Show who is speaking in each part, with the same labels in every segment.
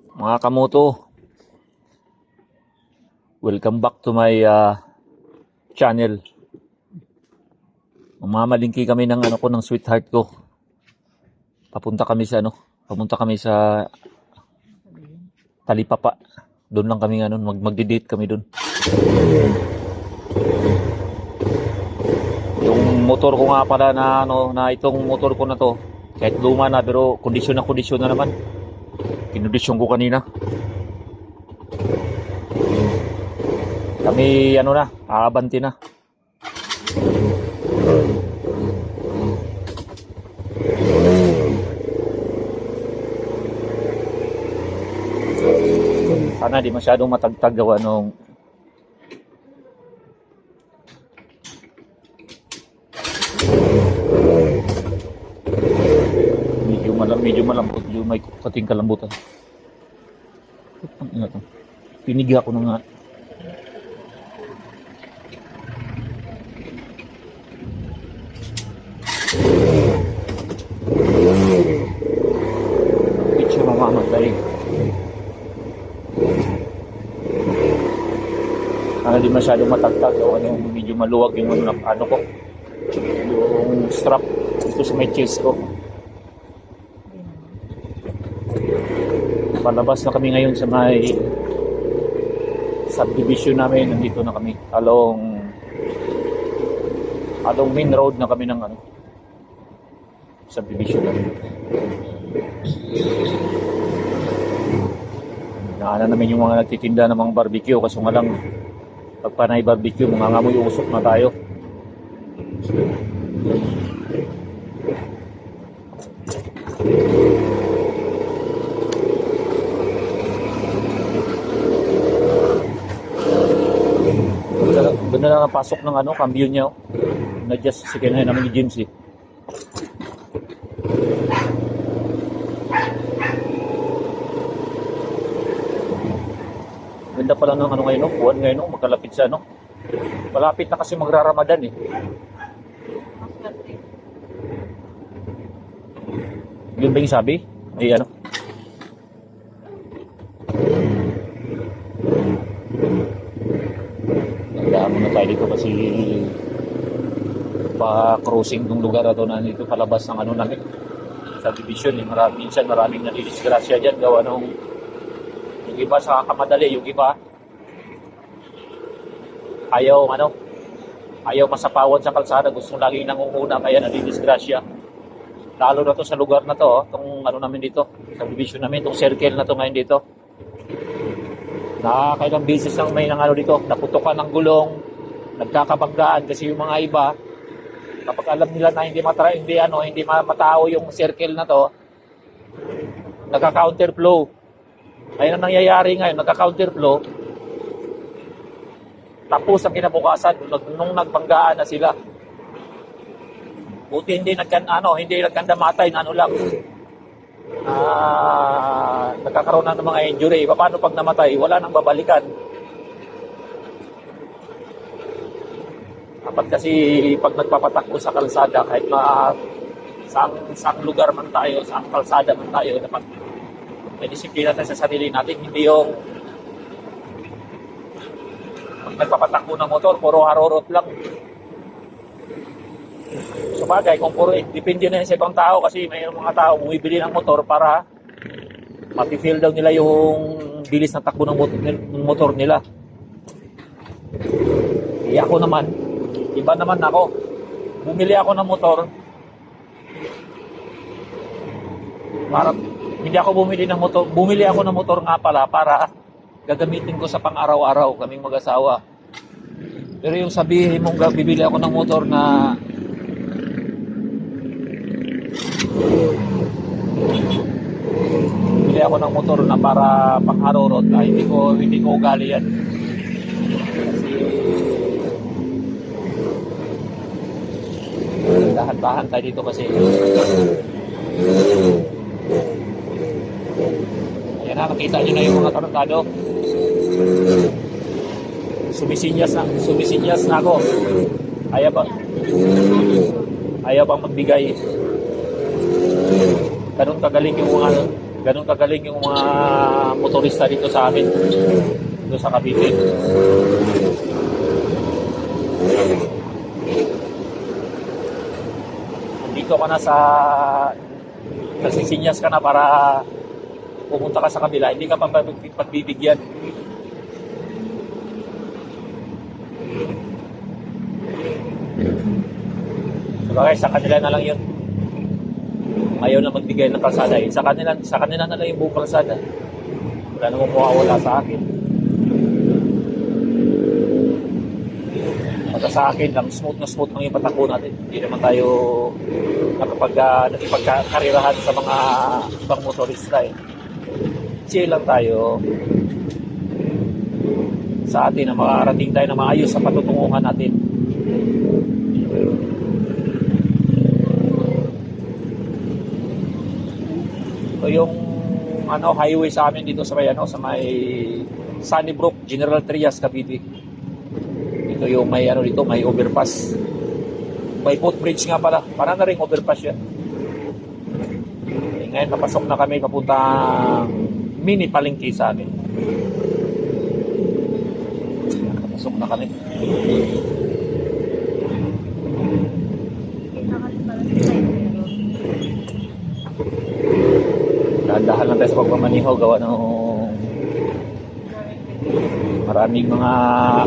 Speaker 1: Mga kamoto, welcome back to my channel. Mamalingki kami ng ng sweetheart ko. Papunta kami sa Talipapa. Doon lang kami magde-date kami doon. Yung motor ko nga pala na itong motor ko na to, kahit luma na pero kondisyon na naman. Kinondisyon ko kanina. Kami aabanti na. Sana di masyadong matagtag gawa nung medyo malambot, yung may kating kalambutan. Ang ina to. Pinigya ko na nga. Picture mamamatay. Di masyadong matagtag o medyo maluwag yung ko. Yung strap dito sa may chest ko. Palabas na kami ngayon sa may subdivision namin. Nandito na kami along main road na kami ng subdivision namin. Naanan namin yung mga nagtitinda ng mga barbecue, kaso nga lang pag panay barbecue, mga ngamoy usok na tayo. Doon na lang napasok ng cambio niya. Na-adjust si Kenay naman ni James eh. Ganda pala ng ngayon, buwan ngayon, magkalapit sa malapit na kasi magra-Ramadan eh. Yun ba yung sabi? Ay nagdaan muna tayo dito kasi pa-crossing ng lugar na nandito palabas ng namin subdivision eh. Maraming nalidisgrasya dyan gawa yung iba sa kamadali, yung iba ayaw masapawan sa kalsada, gusto laging nangunguna kaya nalidisgrasya. Lalo na to sa lugar na to, itong namin dito, subdivision namin, itong circle na to ngayon dito. Nakakailang beses lang may dito, naputukan ng gulong, nagkakabanggaan kasi yung mga iba, kapag alam nila na hindi matao yung circle na to, nagka-counterflow. Ayun ang nangyayari ngayon, nagka-counterflow. Tapos ang kinabukasan, nung nagbanggaan na sila. Buti hindi nagkandamatay na lang. Nagkakaroon na ng mga injury. Paano pag namatay? Wala nang babalikan. Dapat kasi pag nagpapatakbo sa kalsada, kahit saan lugar man tayo, saan kalsada man tayo, dapat may disiplina tayo sa sarili natin. Hindi yung pag nagpapatakbo ng motor, puro harurot lang. So bagay, kung puro depende na sa ibang tao kasi may mga tao bumibili ng motor para mati-feel daw nila yung bilis ng takbo ng motor nila. Ako naman, iba naman ako. Bumili ako ng motor para hindi ako bumili ako ng motor nga pala para gagamitin ko sa pang-araw-araw kaming mag-asawa. Pero yung sabihin mong bibili ako ng motor na bibili ako ng motor na para pang-harorot, hindi ko ugali yan. Kasi dahan-dahan tayo dito kasi ayan na, nakita nyo na yung mga tarantado. Sumisinyas na ako. Ayaw bang magbigay. Ganun kagaling yung mga Ganun kagaling yung mga motorista dito sa amin. Dito sa Cavite. Dito ka na sa nasisinyas ka na para pumunta ka sa kabila, hindi ka pa pagbibigyan. So guys, sa kanila na lang yun. Ayaw na magbigay ng kalsada. Sa kanila na lang yung buong kalsada. Wala namang mawawala sa akin. Basta sa akin lang, smooth na smooth lang yung patakbo natin. Hindi naman tayo nakipagkarirahan sa mga ibang motorista eh. Chill lang tayo sa atin na makakarating tayo na maayos sa patutunguhan natin. So yung highway sa amin dito sa may Sunnybrook, General Trias, Cavite. Ito yung may dito, may overpass. May footbridge nga pala. Parang na rin overpass yan. Ngayon napasok na kami papuntang mini palengke sa amin. Napasok na kami. Dahan-dahan lang tayo sa pagmamaniho, gawa ng maraming mga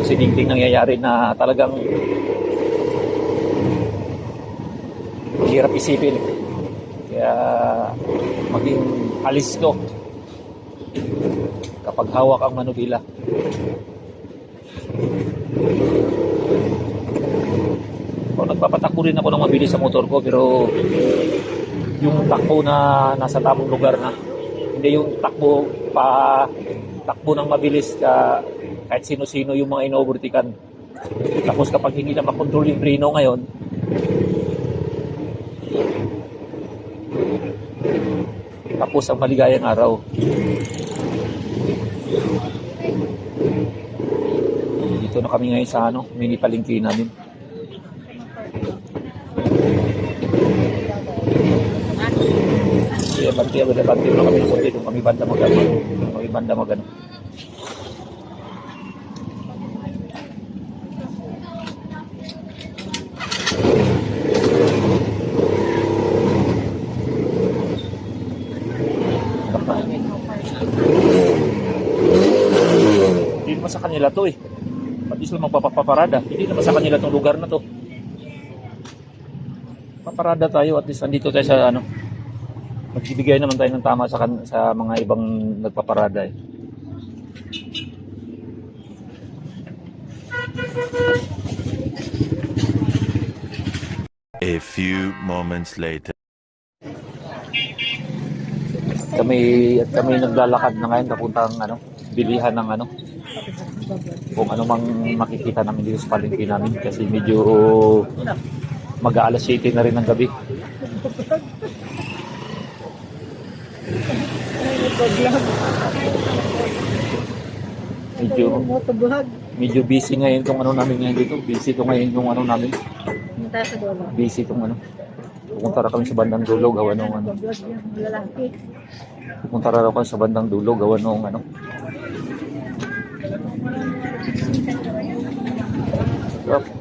Speaker 1: aksidenteng nangyayari na talagang hirap isipin. Kaya maging alisto kapag hawak ang manubila. Nagpapatakbo rin ako ng mabilis sa motor ko, pero yung takbo na nasa tamang lugar na, hindi yung takbo ng mabilis kahit sino-sino yung mga ino-overtikan. Tapos kapag hindi na makontrol yung preno ngayon, tapos ang maligayang araw. Dito na kami ngayon sa mini palengke namin. Banti na kami ng konti kung kami banda magano. Hindi naman sa kanila to eh. Pati sila magpapaparada. Hindi naman sa kanila tong lugar na to. Paparada tayo, at least andito tayo sa magbibigay naman tayo ng tama sa mga ibang nagpaparada eh.
Speaker 2: A few moments later.
Speaker 1: Kami naglalakad na ngayon papuntang bilihan ng kung ano mang makikita namin dito sa palengke namin, kasi medyo mag-aalas 7 na rin ng gabi. Medyo busy ngayon itong namin ngayon dito. Busy itong ngayon yung namin. Busy itong pupunta na kami sa bandang dulo, gawa nung pupunta na kami sa bandang dulo, gawa nung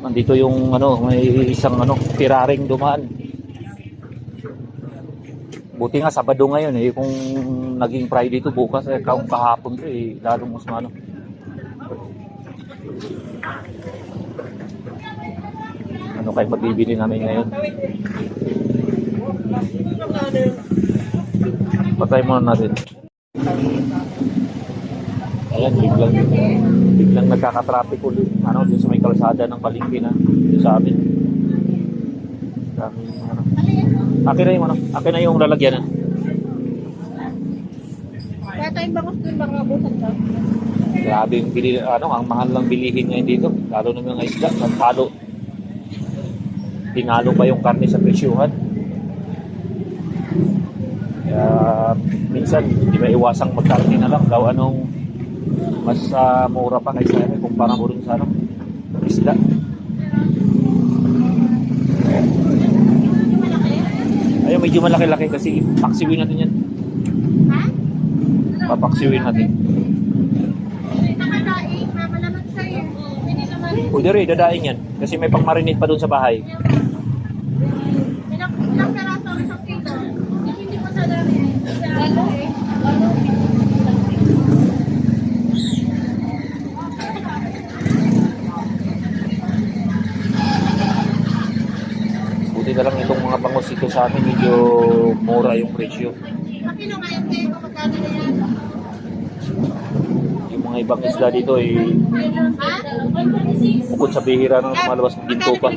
Speaker 1: nandito yung may isang Ferraring dumaan. Buti nga Sabado ngayon eh, kung naging Friday to bukas kahapon to eh, lalong mas kayo magbibili namin ngayon. Patay muna natin. Ayan, biglang nagkaka-traffic ulit dun sa may kalsada ng palengke na dito sa amin. Akin na yung lalagyan
Speaker 3: Kaya tayong bangos doon, baka mabusan ka.
Speaker 1: Grabe yung ang mahal lang bilihin ngayon dito, lalo na mga isda, tinalo pa yung karne sa presyuhan. Kaya minsan hindi maiwasang magkarne na lang daw mas mura pa kaysa kumpara mo rin sa isda. Ayun, medyo malaki-laki kasi paksiwin natin yan.
Speaker 3: Ha?
Speaker 1: Papaksiwin natin.
Speaker 3: Nakadaing, malamang sa'yo. Hindi naman.
Speaker 1: Pwede rin, dadaing yan. Kasi may pang-marinate pa doon sa bahay.
Speaker 3: Ilang peraso ang isang kilo? Hindi mo sa dami. Ano eh? Ano?
Speaker 1: Buti na lang itong mga bangos dito sa amin, medyo mura yung presyo.
Speaker 3: Makino ngayon kayo kung magkano na yan?
Speaker 1: Yung mga ibang isda dito ay
Speaker 3: Ha?
Speaker 1: bukod sa bihira na lumalabas ng ginto pa.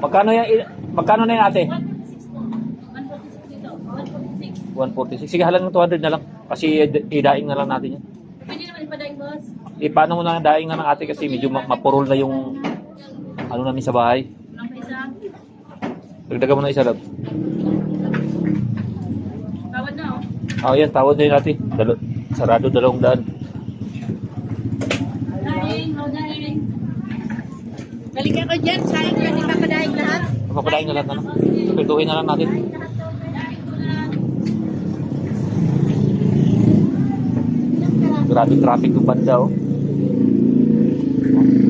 Speaker 1: Magkano yan? Magkano na yan ate? 146. Sige, halang 200 na lang. Kasi idaing na lang natin yan.
Speaker 3: Pwede naman ipadaing, boss.
Speaker 1: Paano mo na daing na ng ate kasi medyo mapurol na yung ano namin sa bahay.
Speaker 3: Ang isa.
Speaker 1: Dagdagan mo na isa lang.
Speaker 3: Tawad na, oh.
Speaker 1: Yan, tawad na yun ate. Sarado 200.
Speaker 3: Daing, oh, daing. Balik ako dyan. Sayang yun, ipapadaing lahat.
Speaker 1: Mapapadaing na lang ano. Pintuhin na lang natin. Grabe traffic ng banda oh.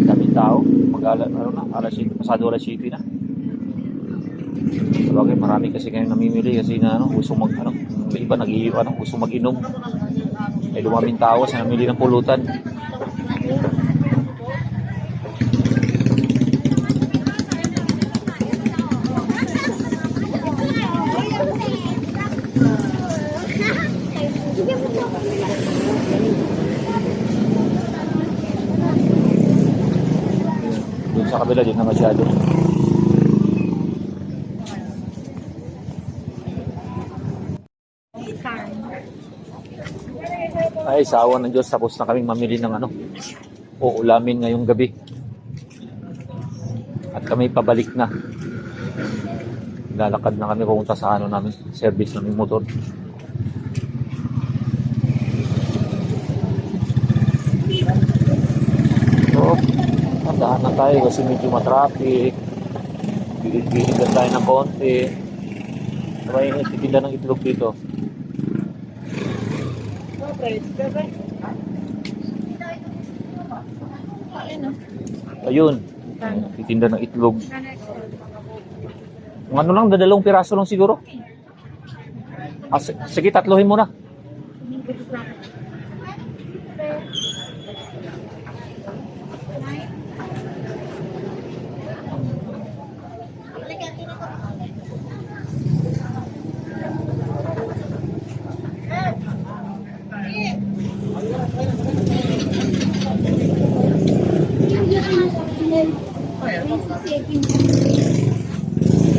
Speaker 1: Daming tao. Ano na, alas 7, pasado alas 7 na. Sabagay, marami kasi kayo namimili kasi na gusto may iba gusto mag-inom. May dumaming tao sa namili ng pulutan. Doon sa kabila, din na masyado. Ay, sa awa ng Diyos, tapos na kaming mamili ng uulamin ngayong gabi. At kami pabalik na. Lalakad na kami pumunta sa namin, service ng motor. So, andahan na tayo kasi medyo matraffic. Bilid-bilid lang tayo ng konti. Sabay yung titinda ng itlog dito. Ayun. Titinda ng itlog. Kung ano lang, dadalawang piraso lang siguro. Sige, tatlohin mo na.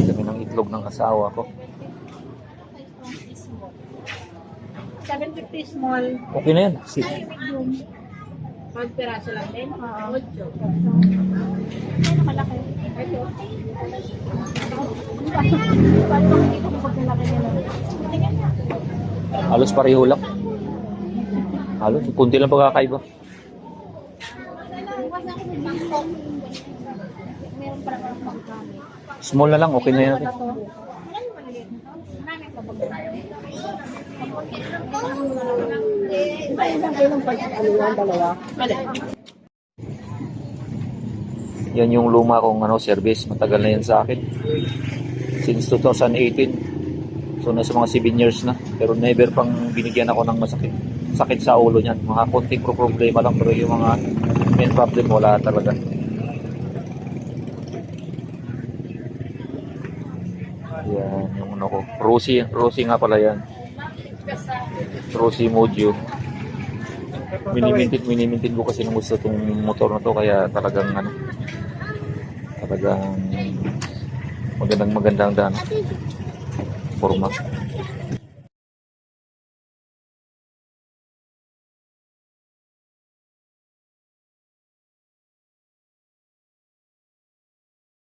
Speaker 1: Kami ng itlog ng asawa ko.
Speaker 3: 750 small.
Speaker 1: Okay na yan.
Speaker 3: Medium. 5 peraso lang din. 8. Ano malaki? Ito. Paano hindi ko pagkalaki nila? Tingnan niya.
Speaker 1: Halos pareho lang. Halos, kunti lang pagkakaiba.
Speaker 3: Meron para pagkakamit.
Speaker 1: Small na lang, okay na yan. Yan yung luma kong service. Matagal na yan sa akin. Since 2018. So nasa mga 7 years na. Pero never pang binigyan ako ng sakit sa ulo niyan. Mga konting problema lang, pero yung mga main problem wala talaga. Yan yung ko. Rosy nga pala yan. Rosy Mojo. Minimintin ko kasi nung gusto itong motor na to, kaya talagang magandang forma.